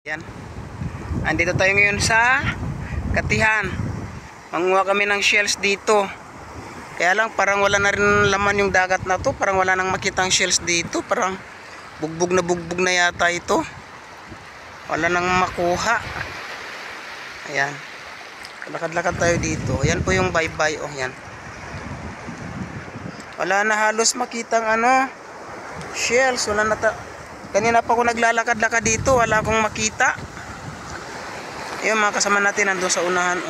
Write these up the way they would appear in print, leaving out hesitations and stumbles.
Yan. Andito tayo ngayon sa Katihan. Manguha kami ng shells dito. Kaya lang parang wala na rin laman yung dagat na to. Parang wala nang makitang shells dito. Parang bugbog na yata ito. Wala nang makuha. Ayan. Lakad-lakad tayo dito. Ayan po yung bye-bye. Oh, yan. Wala na halos makitang shells. Wala na kanina pa ako naglalakad-lakad dito, wala akong makita. Ayun, mga kasama natin nandun sa unahan.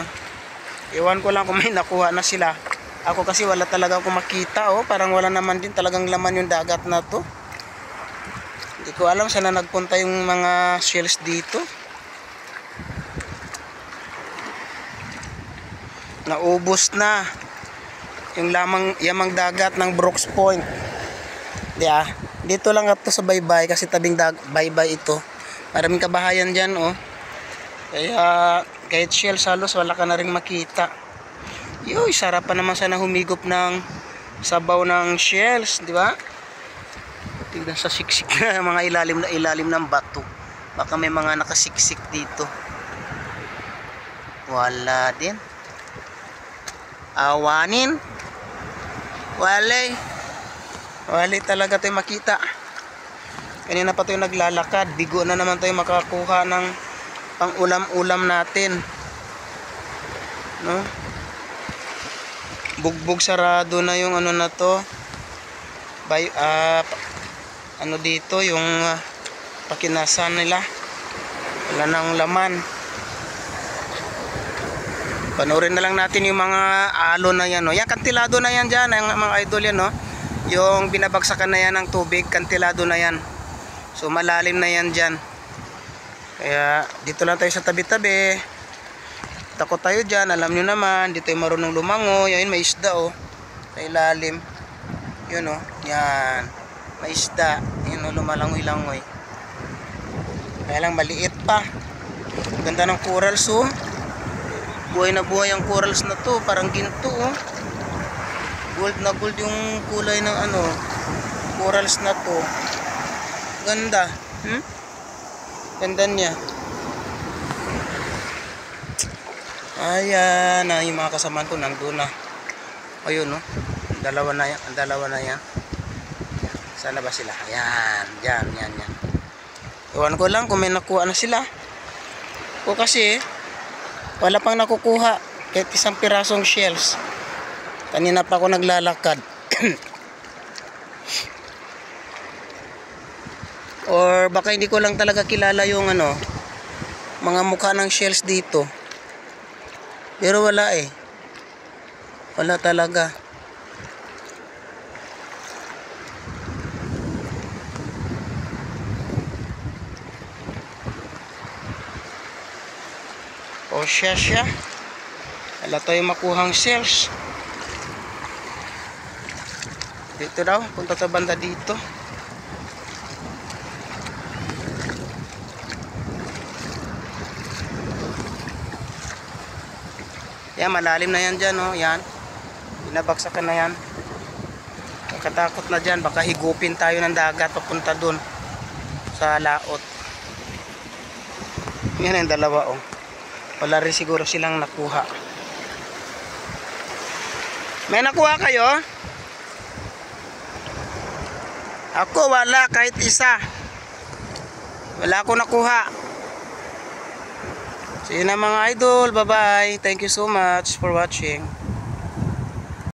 Iwan ko lang kung may nakuha na sila. Ako kasi wala talaga akong makita. Parang wala naman din talagang laman yung dagat na to. Hindi ko alam saan na nagpunta yung mga shells dito. Naubos na yung yamang dagat ng Brooks Point. Dito lang ito sa baybay kasi tabing baybay ito. Maraming kabahayan dyan. Kaya kahit shells halos wala ka na rin makita. Yoy, sarap pa naman sana humigop ng sabaw ng shells, di ba? Tignan sa siksik na mga ilalim ng bato. Baka may mga nakasiksik dito. Wala din. Awanin. Wali talaga tayo makita. Kanina pa tayo naglalakad. Bigo na naman tayo makakuha ng pang ulam-ulam natin. No? Bugbog sarado na yung na to. Dito yung pakinasan nila. Wala nang laman. Panoorin na lang natin yung mga alon na yan. Yan, kantilado na yan dyan. Yung mga idol yan. Yung binabagsakan na yan ng tubig, kantilado na yan. So malalim na yan dyan. Kaya dito lang tayo sa tabi-tabi. Takot tayo dyan, alam nyo naman. Dito tayo marunong lumangoy. Ayun, may isda sa ilalim. Yun yan. May isda. Yun lumalangoy-langoy. Kaya lang maliit pa. Ganda ng corals buhay na buhay ang corals na to. Parang ginto gold na gold yung kulay ng corals na to. Ganda. Ganda niya. Ayan yung mga kasama ko nandun na. Ayun dalawa na yan. Sana ba sila? Ayan. Yan. Iwan ko lang kung may nakuha na sila. O kasi wala pang nakukuha kahit isang pirasong shells. Kanina pa ako naglalakad. Or baka hindi ko lang talaga kilala yung mga mukha ng shells dito. Pero wala wala talaga. Siya. Wala tayong makuhang shells. Dito daw, punta sa banda dito. Yan, malalim na yan dyan yan. Binabagsakan na yan. Nakatakot na dyan, baka higupin tayo ng dagat papunta dun sa laot. Yan yung dalawa wala rin siguro silang nakuha. May nakuha kayo? Ako wala kahit isa. Wala ako nakuha. So yun na mga idol. Bye bye. Thank you so much for watching.